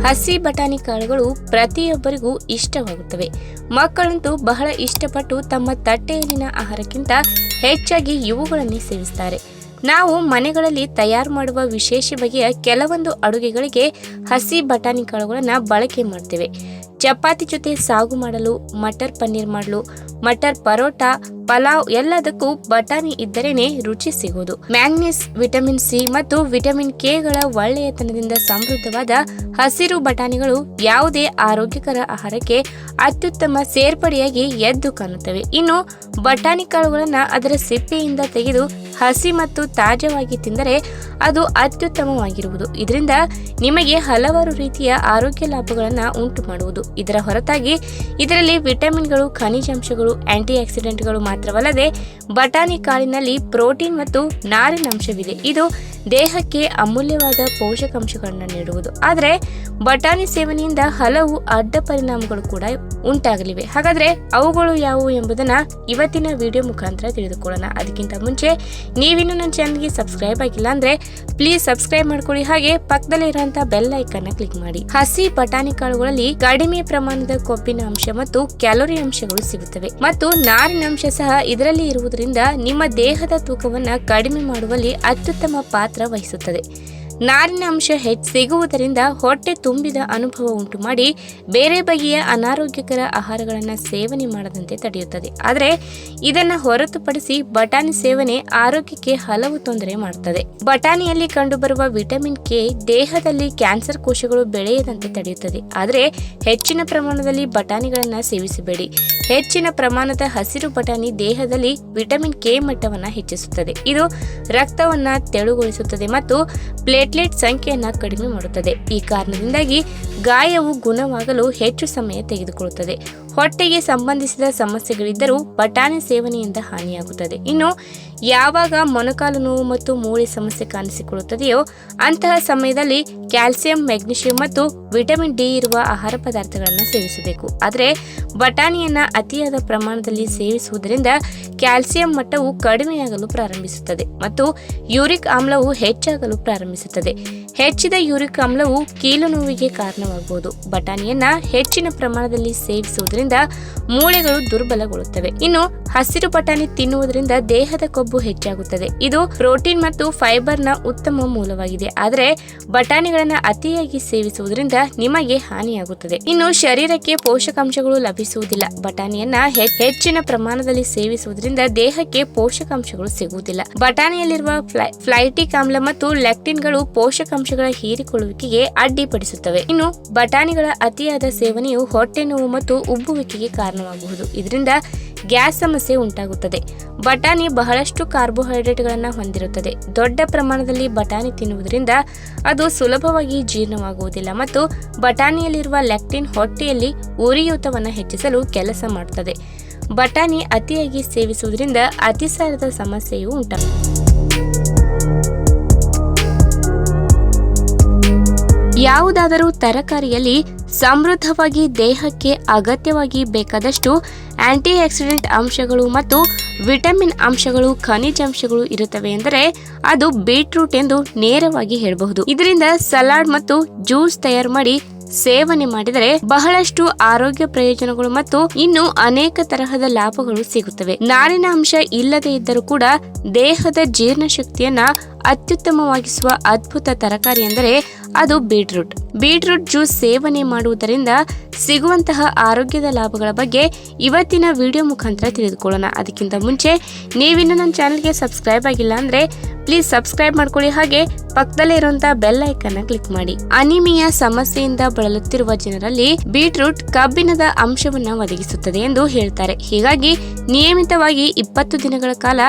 ಹಸಿ ಬಟಾಣಿ ಕಾಳುಗಳು ಪ್ರತಿಯೊಬ್ಬರಿಗೂ ಇಷ್ಟವಾಗುತ್ತವೆ. ಮಕ್ಕಳಂತೂ ಬಹಳ ಇಷ್ಟಪಟ್ಟು ತಮ್ಮ ತಟ್ಟೆಯಲ್ಲಿನ ಆಹಾರಕ್ಕಿಂತ ಹೆಚ್ಚಾಗಿ ಇವುಗಳನ್ನೇ ಸೇವಿಸುತ್ತಾರೆ. ನಾವು ಮನೆಗಳಲ್ಲಿ ತಯಾರು ಮಾಡುವ ವಿಶೇಷ ಬಗೆಯ ಕೆಲವೊಂದು ಅಡುಗೆಗಳಿಗೆ ಹಸಿ ಬಟಾಣಿ ಕಾಳುಗಳನ್ನು ಬಳಕೆ ಮಾಡ್ತೇವೆ. ಚಪಾತಿ ಜೊತೆ ಸಾಗು ಮಾಡಲು, ಮಟರ್ ಪನ್ನೀರ್ ಮಾಡಲು, ಮಟರ್ ಪರೋಟ, ಪಲಾವ್ ಎಲ್ಲದಕ್ಕೂ ಬಟಾಣಿ ಇದ್ದರೇನೆ ರುಚಿ ಸಿಗುವುದು. ಮ್ಯಾಂಗನೀಸ್, ವಿಟಮಿನ್ ಸಿ ಮತ್ತು ವಿಟಮಿನ್ ಕೆಗಳ ಒಳ್ಳೆಯತನದಿಂದ ಸಮೃದ್ಧವಾದ ಹಸಿರು ಬಟಾಣಿಗಳು ಯಾವುದೇ ಆರೋಗ್ಯಕರ ಆಹಾರಕ್ಕೆ ಅತ್ಯುತ್ತಮ ಸೇರ್ಪಡೆಯಾಗಿ ಎದ್ದು ಕಾಣುತ್ತವೆ. ಇನ್ನು ಬಟಾಣಿ ಕಾಳುಗಳನ್ನು ಅದರ ಸಿಪ್ಪೆಯಿಂದ ತೆಗೆದು ಹಸಿ ಮತ್ತು ತಾಜಾವಾಗಿ ತಿಂದರೆ ಅದು ಅತ್ಯುತ್ತಮವಾಗಿರುವುದು. ಇದರಿಂದ ನಿಮಗೆ ಹಲವಾರು ರೀತಿಯ ಆರೋಗ್ಯ ಲಾಭಗಳನ್ನು ಉಂಟು ಮಾಡುವುದು. ಇದರ ಹೊರತಾಗಿ ಇದರಲ್ಲಿ ವಿಟಮಿನ್ಗಳು, ಖನಿಜಾಂಶಗಳು, ಆಂಟಿ ಆಕ್ಸಿಡೆಂಟ್ಗಳು ಮಾತ್ರವಲ್ಲದೆ ಬಟಾಣಿ ಕಾಳಿನಲ್ಲಿ ಪ್ರೋಟೀನ್ ಮತ್ತು ನಾರಿನಾಂಶವಿದೆ. ಇದು ದೇಹಕ್ಕೆ ಅಮೂಲ್ಯವಾದ ಪೋಷಕಾಂಶಗಳನ್ನು ನೀಡುವುದು. ಆದರೆ ಬಟಾಣಿ ಸೇವನೆಯಿಂದ ಹಲವು ಅಡ್ಡ ಪರಿಣಾಮಗಳು ಕೂಡ ಉಂಟಾಗಲಿವೆ. ಹಾಗಾದ್ರೆ ಅವುಗಳು ಯಾವುವು ಎಂಬುದನ್ನ ಇವತ್ತಿನ ವಿಡಿಯೋ ಮುಖಾಂತರ ತಿಳಿದುಕೊಳ್ಳೋಣ. ಅದಕ್ಕಿಂತ ಮುಂಚೆ ನೀವಿನ್ನು ನನ್ನ ಚಾನಲ್ಗೆ ಸಬ್ಸ್ಕ್ರೈಬ್ ಆಗಿಲ್ಲ ಅಂದ್ರೆ ಪ್ಲೀಸ್ ಸಬ್ಸ್ಕ್ರೈಬ್ ಮಾಡ್ಕೊಳ್ಳಿ, ಹಾಗೆ ಪಕ್ಕದಲ್ಲೇ ಇರುವಂತಹ ಬೆಲ್ ಐಕಾನ್ ಕ್ಲಿಕ್ ಮಾಡಿ. ಹಸಿ ಬಟಾಣಿ ಕಾಳುಗಳಲ್ಲಿ ಕಡಿಮೆ ಪ್ರಮಾಣದ ಕೊಬ್ಬಿನ ಅಂಶ ಮತ್ತು ಕ್ಯಾಲೋರಿ ಅಂಶಗಳು ಸಿಗುತ್ತವೆ ಮತ್ತು ನಾರಿನಾಂಶ ಸಹ ಇದರಲ್ಲಿ ಇರುವುದರಿಂದ ನಿಮ್ಮ ದೇಹದ ತೂಕವನ್ನ ಕಡಿಮೆ ಮಾಡುವಲ್ಲಿ ಅತ್ಯುತ್ತಮ ಪಾತ್ರ ವಹಿಸುತ್ತದೆ. ನಾರಿನ ಅಂಶ ಸಿಗುವುದರಿಂದ ಹೊಟ್ಟೆ ತುಂಬಿದ ಅನುಭವ ಉಂಟು ಮಾಡಿ ಬೇರೆ ಬಗೆಯ ಅನಾರೋಗ್ಯಕರ ಆಹಾರಗಳನ್ನು ಸೇವನೆ ಮಾಡದಂತೆ ತಡೆಯುತ್ತದೆ. ಆದರೆ ಇದನ್ನು ಹೊರತುಪಡಿಸಿ ಬಟಾಣಿ ಸೇವನೆ ಆರೋಗ್ಯಕ್ಕೆ ಹಲವು ತೊಂದರೆ ಮಾಡುತ್ತದೆ. ಬಟಾಣಿಯಲ್ಲಿ ಕಂಡುಬರುವ ವಿಟಮಿನ್ ಕೆ ದೇಹದಲ್ಲಿ ಕ್ಯಾನ್ಸರ್ ಕೋಶಗಳು ಬೆಳೆಯದಂತೆ ತಡೆಯುತ್ತದೆ. ಆದರೆ ಹೆಚ್ಚಿನ ಪ್ರಮಾಣದಲ್ಲಿ ಬಟಾಣಿಗಳನ್ನು ಸೇವಿಸಬೇಡಿ. ಹೆಚ್ಚಿನ ಪ್ರಮಾಣದ ಹಸಿರು ಬಟಾಣಿ ದೇಹದಲ್ಲಿ ವಿಟಮಿನ್ ಕೆ ಮಟ್ಟವನ್ನು ಹೆಚ್ಚಿಸುತ್ತದೆ. ಇದು ರಕ್ತವನ್ನು ತೆಳುಗೊಳಿಸುತ್ತದೆ ಮತ್ತು ಪ್ಲೇಟ್ಲೆಟ್ ಸಂಖ್ಯೆಯನ್ನು ಕಡಿಮೆ ಮಾಡುತ್ತದೆ. ಈ ಕಾರಣದಿಂದಾಗಿ ಗಾಯವು ಗುಣವಾಗಲು ಹೆಚ್ಚು ಸಮಯ ತೆಗೆದುಕೊಳ್ಳುತ್ತದೆ. ಹೊಟ್ಟೆಗೆ ಸಂಬಂಧಿಸಿದ ಸಮಸ್ಯೆಗಳಿದ್ದರೂ ಬಟಾಣಿ ಸೇವನೆಯಿಂದ ಹಾನಿಯಾಗುತ್ತದೆ. ಇನ್ನು ಯಾವಾಗ ಮೊಣಕಾಲು ನೋವು ಮತ್ತು ಮೂಳೆ ಸಮಸ್ಯೆ ಕಾಣಿಸಿಕೊಳ್ಳುತ್ತದೆಯೋ ಅಂತಹ ಸಮಯದಲ್ಲಿ ಕ್ಯಾಲ್ಸಿಯಂ, ಮೆಗ್ನೀಷಿಯಂ ಮತ್ತು ವಿಟಮಿನ್ ಡಿ ಇರುವ ಆಹಾರ ಪದಾರ್ಥಗಳನ್ನು ಸೇವಿಸಬೇಕು. ಆದರೆ ಬಟಾಣಿಯನ್ನ ಅತಿಯಾದ ಪ್ರಮಾಣದಲ್ಲಿ ಸೇವಿಸುವುದರಿಂದ ಕ್ಯಾಲ್ಸಿಯಂ ಮಟ್ಟವು ಕಡಿಮೆಯಾಗಲು ಪ್ರಾರಂಭಿಸುತ್ತದೆ ಮತ್ತು ಯೂರಿಕ್ ಆಮ್ಲವು ಹೆಚ್ಚಾಗಲು ಪ್ರಾರಂಭಿಸುತ್ತದೆ. ಹೆಚ್ಚಿದ ಯೂರಿಕ್ ಆಮ್ಲವು ಕೀಲು ನೋವಿಗೆ ಕಾರಣವಾಗಬಹುದು. ಬಟಾಣಿಯನ್ನ ಹೆಚ್ಚಿನ ಪ್ರಮಾಣದಲ್ಲಿ ಸೇವಿಸುವುದರಿಂದ ಮೂಳೆಗಳು ದುರ್ಬಲಗೊಳ್ಳುತ್ತವೆ. ಇನ್ನು ಹಸಿರು ಬಟಾಣಿ ತಿನ್ನುವುದರಿಂದ ದೇಹದ ಕೊಬ್ಬು ಹೆಚ್ಚಾಗುತ್ತದೆ. ಇದು ಪ್ರೋಟೀನ್ ಮತ್ತು ಫೈಬರ್ನ ಉತ್ತಮ ಮೂಲವಾಗಿದೆ. ಆದರೆ ಬಟಾಣಿಗಳನ್ನು ಅತಿಯಾಗಿ ಸೇವಿಸುವುದರಿಂದ ನಿಮಗೆ ಹಾನಿಯಾಗುತ್ತದೆ. ಇನ್ನು ಶರೀರಕ್ಕೆ ಪೋಷಕಾಂಶಗಳು ಲಭಿಸುವುದಿಲ್ಲ. ಬಟಾಣಿಯನ್ನ ಹೆಚ್ಚಿನ ಪ್ರಮಾಣದಲ್ಲಿ ಸೇವಿಸುವುದರಿಂದ ದೇಹಕ್ಕೆ ಪೋಷಕಾಂಶಗಳು ಸಿಗುವುದಿಲ್ಲ. ಬಟಾಣಿಯಲ್ಲಿರುವ ಫ್ಲೈಟಿಕ್ ಆಮ್ಲ ಮತ್ತು ಲ್ಯಾಕ್ಟಿನ್ಗಳು ಪೋಷಕಾಂಶಗಳ ಹೀರಿಕೊಳ್ಳುವಿಕೆಗೆ ಅಡ್ಡಿಪಡಿಸುತ್ತವೆ. ಇನ್ನು ಬಟಾಣಿಗಳ ಅತಿಯಾದ ಸೇವನೆಯು ಹೊಟ್ಟೆ ನೋವು ಮತ್ತು ಉಬ್ಬುವಿಕೆಗೆ ಕಾರಣವಾಗಬಹುದು. ಇದರಿಂದ ಗ್ಯಾಸ್ ಸಮಸ್ಯೆ ಉಂಟಾಗುತ್ತದೆ. ಬಟಾಣಿ ಬಹಳಷ್ಟು ಕಾರ್ಬೋಹೈಡ್ರೇಟ್ಗಳನ್ನು ಹೊಂದಿರುತ್ತದೆ. ದೊಡ್ಡ ಪ್ರಮಾಣದಲ್ಲಿ ಬಟಾಣಿ ತಿನ್ನುವುದರಿಂದ ಅದು ಸುಲಭವಾಗಿ ಜೀರ್ಣವಾಗುವುದಿಲ್ಲ ಮತ್ತು ಬಟಾಣಿಯಲ್ಲಿರುವ ಲ್ಯಾಕ್ಟಿನ್ ಹೊಟ್ಟೆಯಲ್ಲಿ ಉರಿಯೂತವನ್ನು ಹೆಚ್ಚಿಸಲು ಕೆಲಸ ಮಾಡುತ್ತದೆ. ಬಟಾಣಿ ಅತಿಯಾಗಿ ಸೇವಿಸುವುದರಿಂದ ಅತಿಸಾರದ ಸಮಸ್ಯೆಯೂ ಉಂಟಾಗುತ್ತದೆ. ಯಾವುದಾದರೂ ತರಕಾರಿಯಲ್ಲಿ ಸಮೃದ್ಧವಾಗಿ ದೇಹಕ್ಕೆ ಅಗತ್ಯವಾಗಿ ಬೇಕಾದಷ್ಟು ಆಂಟಿ ಆಕ್ಸಿಡೆಂಟ್ ಅಂಶಗಳು ಮತ್ತು ವಿಟಮಿನ್ ಅಂಶಗಳು, ಖನಿಜಾಂಶಗಳು ಇರುತ್ತವೆ ಎಂದರೆ ಅದು ಬೀಟ್ರೂಟ್ ಎಂದು ನೇರವಾಗಿ ಹೇಳಬಹುದು. ಇದರಿಂದ ಸಲಾಡ್ ಮತ್ತು ಜ್ಯೂಸ್ ತಯಾರು ಮಾಡಿ ಸೇವನೆ ಮಾಡಿದರೆ ಬಹಳಷ್ಟು ಆರೋಗ್ಯ ಪ್ರಯೋಜನಗಳು ಮತ್ತು ಇನ್ನು ಅನೇಕ ತರಹದ ಲಾಭಗಳು ಸಿಗುತ್ತವೆ. ನಾರಿನ ಅಂಶ ಇಲ್ಲದೆ ಇದ್ದರೂ ಕೂಡ ದೇಹದ ಜೀರ್ಣಶಕ್ತಿಯನ್ನ ಅತ್ಯುತ್ತಮವಾಗಿಸುವ ಅದ್ಭುತ ತರಕಾರಿ ಎಂದರೆ ಅದು ಬೀಟ್ರೂಟ್. ಬೀಟ್ರೂಟ್ ಜ್ಯೂಸ್ ಸೇವನೆ ಮಾಡುವುದರಿಂದ ಸಿಗುವಂತಹ ಆರೋಗ್ಯದ ಲಾಭಗಳ ಬಗ್ಗೆ ಇವತ್ತಿನ ವಿಡಿಯೋ ಮುಖಾಂತರ ತಿಳಿದುಕೊಳ್ಳೋಣ. ಅದಕ್ಕಿಂತ ಮುಂಚೆ ನೀವಿನ್ನು ನನ್ನ ಚಾನಲ್ಗೆ ಸಬ್ಸ್ಕ್ರೈಬ್ ಆಗಿಲ್ಲ ಅಂದ್ರೆ ಪ್ಲೀಸ್ ಸಬ್ಸ್ಕ್ರೈಬ್ ಮಾಡ್ಕೊಳ್ಳಿ, ಹಾಗೆ ಪಕ್ಕದಲ್ಲೇ ಇರುವಂತಹ ಬೆಲ್ ಐಕಾನ್ ಕ್ಲಿಕ್ ಮಾಡಿ. ಅನಿಮಿಯಾ ಸಮಸ್ಯೆಯಿಂದ ಬಳಲುತ್ತಿರುವ ಜನರಲ್ಲಿ ಬೀಟ್ರೂಟ್ ಕಬ್ಬಿಣದ ಅಂಶವನ್ನ ಒದಗಿಸುತ್ತದೆ ಎಂದು ಹೇಳ್ತಾರೆ. ಹೀಗಾಗಿ ನಿಯಮಿತವಾಗಿ 20 ದಿನಗಳ ಕಾಲ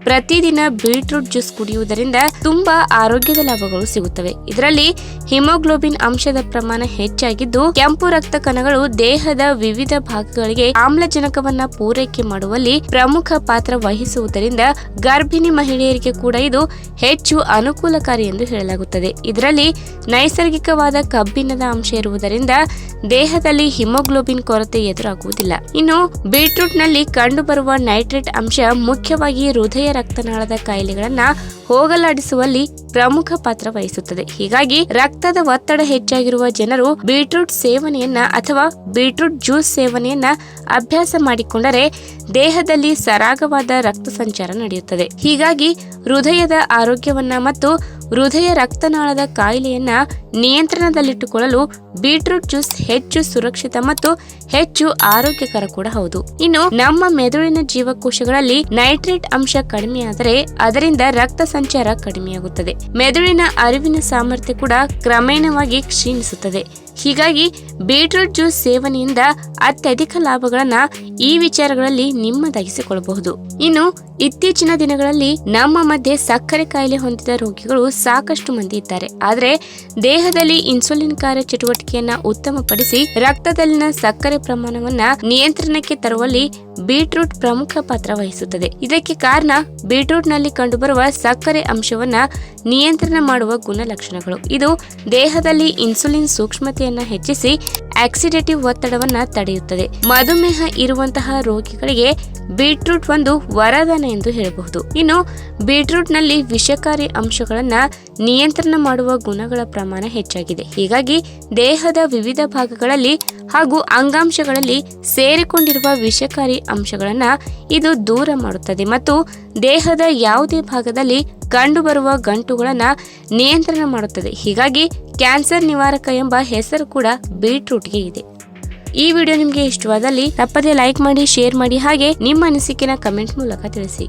ಪ್ರತಿದಿನ ಬೀಟ್ರೂಟ್ ಜ್ಯೂಸ್ ಕುಡಿಯುವುದರಿಂದ ತುಂಬಾ ಆರೋಗ್ಯದ ಲಾಭಗಳು ಸಿಗುತ್ತವೆ. ಇದರಲ್ಲಿ ಹಿಮೋಗ್ಲೋಬಿನ್ ಅಂಶದ ಪ್ರಮಾಣ ಹೆಚ್ಚಾಗಿದ್ದು ಕೆಂಪು ರಕ್ತ ಕಣಗಳು ದೇಹದ ವಿವಿಧ ಭಾಗಗಳಿಗೆ ಆಮ್ಲಜನಕವನ್ನ ಪೂರೈಕೆ ಮಾಡುವಲ್ಲಿ ಪ್ರಮುಖ ಪಾತ್ರ ವಹಿಸುವುದರಿಂದ ಗರ್ಭಿಣಿ ಮಹಿಳೆಯರಿಗೆ ಕೂಡ ಇದು ಹೆಚ್ಚು ಅನುಕೂಲಕಾರಿ ಎಂದು ಎಂದು ಹೇಳಲಾಗುತ್ತದೆ. ಇದರಲ್ಲಿ ನೈಸರ್ಗಿಕವಾದ ಕಬ್ಬಿಣದ ಅಂಶ ಇರುವುದರಿಂದ ದೇಹದಲ್ಲಿ ಹಿಮೋಗ್ಲೋಬಿನ್ ಕೊರತೆ ಎದುರಾಗುವುದಿಲ್ಲ. ಇನ್ನು ಬೀಟ್ರೂಟ್ ನಲ್ಲಿ ಕಂಡುಬರುವ ನೈಟ್ರೇಟ್ ಅಂಶ ಮುಖ್ಯವಾಗಿ ಹೃದಯ ರಕ್ತನಾಳದ ಕಾಯಿಲೆಗಳನ್ನ ಹೋಗಲಾಡಿಸುವಲ್ಲಿ ಪ್ರಮುಖ ಪಾತ್ರ ವಹಿಸುತ್ತದೆ. ಹೀಗಾಗಿ ರಕ್ತದ ಒತ್ತಡ ಹೆಚ್ಚಾಗಿರುವ ಜನರು ಬೀಟ್ರೂಟ್ ಸೇವನೆಯನ್ನ ಅಥವಾ ಬೀಟ್ರೂಟ್ ಜ್ಯೂಸ್ ಸೇವನೆಯನ್ನ ಅಭ್ಯಾಸ ಮಾಡಿಕೊಂಡರೆ ದೇಹದಲ್ಲಿ ಸರಾಗವಾದ ರಕ್ತ ಸಂಚಾರ ನಡೆಯುತ್ತದೆ. ಹೀಗಾಗಿ ಹೃದಯದ ಆರೋಗ್ಯವನ್ನ ಮತ್ತು ಹೃದಯ ರಕ್ತನಾಳದ ಕಾಯಿಲೆಯನ್ನ ನಿಯಂತ್ರಣದಲ್ಲಿಟ್ಟುಕೊಳ್ಳಲು ಬೀಟ್ರೂಟ್ ಜ್ಯೂಸ್ ಹೆಚ್ಚು ಸುರಕ್ಷಿತ ಮತ್ತು ಹೆಚ್ಚು ಆರೋಗ್ಯಕರ ಕೂಡ ಹೌದು. ಇನ್ನು ನಮ್ಮ ಮೆದುಳಿನ ಜೀವಕೋಶಗಳಲ್ಲಿ ನೈಟ್ರೇಟ್ ಅಂಶ ಕಡಿಮೆಯಾದರೆ ಅದರಿಂದ ರಕ್ತ ಸಂಚಾರ ಕಡಿಮೆಯಾಗುತ್ತದೆ. ಮೆದುಳಿನ ಅರಿವಿನ ಸಾಮರ್ಥ್ಯ ಕೂಡ ಕ್ರಮೇಣವಾಗಿ ಕ್ಷೀಣಿಸುತ್ತದೆ. ಹೀಗಾಗಿ ಬೀಟ್ರೂಟ್ ಜ್ಯೂಸ್ ಸೇವನೆಯಿಂದ ಅತ್ಯಧಿಕ ಲಾಭಗಳನ್ನ ಈ ವಿಚಾರಗಳಲ್ಲಿ ನಿಮ್ಮದಾಗಿಸಿಕೊಳ್ಳಬಹುದು. ಇನ್ನು ಇತ್ತೀಚಿನ ದಿನಗಳಲ್ಲಿ ನಮ್ಮ ಮಧ್ಯೆ ಸಕ್ಕರೆ ಕಾಯಿಲೆ ಹೊಂದಿದ ರೋಗಿಗಳು ಸಾಕಷ್ಟು ಮಂದಿ ಇದ್ದಾರೆ. ಆದರೆ ದೇಹದಲ್ಲಿ ಇನ್ಸುಲಿನ್ ಕಾರ್ಯ ಚಟುವಟಿಕೆಯನ್ನ ಉತ್ತಮಪಡಿಸಿ ರಕ್ತದಲ್ಲಿನ ಸಕ್ಕರೆ ಪ್ರಮಾಣವನ್ನ ನಿಯಂತ್ರಣಕ್ಕೆ ತರುವಲ್ಲಿ ಬೀಟ್ರೂಟ್ ಪ್ರಮುಖ ಪಾತ್ರ ವಹಿಸುತ್ತದೆ. ಇದಕ್ಕೆ ಕಾರಣ ಬೀಟ್ರೂಟ್ ನಲ್ಲಿ ಕಂಡುಬರುವ ಸಕ್ಕರೆ ಅಂಶವನ್ನ ನಿಯಂತ್ರಣ ಮಾಡುವ ಗುಣಲಕ್ಷಣಗಳು. ಇದು ದೇಹದಲ್ಲಿ ಇನ್ಸುಲಿನ್ ಸೂಕ್ಷ್ಮತೆಯನ್ನ ಹೆಚ್ಚಿಸಿ ಆಕ್ಸಿಡೇಟಿವ್ ಒತ್ತಡವನ್ನ ತಡೆಯುತ್ತದೆ. ಮಧುಮೇಹ ಇರುವಂತಹ ರೋಗಿಗಳಿಗೆ ಬೀಟ್ರೂಟ್ ಒಂದು ವರದಾನ ಎಂದು ಹೇಳಬಹುದು. ಇನ್ನು ಬೀಟ್ರೂಟ್ ನಲ್ಲಿ ವಿಷಕಾರಿ ಅಂಶಗಳನ್ನ ನಿಯಂತ್ರಣ ಮಾಡುವ ಗುಣಗಳ ಪ್ರಮಾಣ ಹೆಚ್ಚಾಗಿದೆ. ಹೀಗಾಗಿ ದೇಹದ ವಿವಿಧ ಭಾಗಗಳಲ್ಲಿ ಹಾಗೂ ಅಂಗಾಂಶಗಳಲ್ಲಿ ಸೇರಿಕೊಂಡಿರುವ ವಿಷಕಾರಿ ಅಂಶಗಳನ್ನ ಇದು ದೂರ ಮಾಡುತ್ತದೆ ಮತ್ತು ದೇಹದ ಯಾವುದೇ ಭಾಗದಲ್ಲಿ ಕಂಡುಬರುವ ಗಂಟುಗಳನ್ನ ನಿಯಂತ್ರಣ ಮಾಡುತ್ತದೆ. ಹೀಗಾಗಿ ಕ್ಯಾನ್ಸರ್ ನಿವಾರಕ ಎಂಬ ಹೆಸರು ಕೂಡ ಬೀಟ್ರೂಟ್ಗೆ ಇದೆ. ಈ ವಿಡಿಯೋ ನಿಮಗೆ ಇಷ್ಟವಾದಲ್ಲಿ ತಪ್ಪದೇ ಲೈಕ್ ಮಾಡಿ, ಶೇರ್ ಮಾಡಿ, ಹಾಗೆ ನಿಮ್ಮ ಅನಿಸಿಕೆನ ಕಮೆಂಟ್ ಮೂಲಕ ತಿಳಿಸಿ.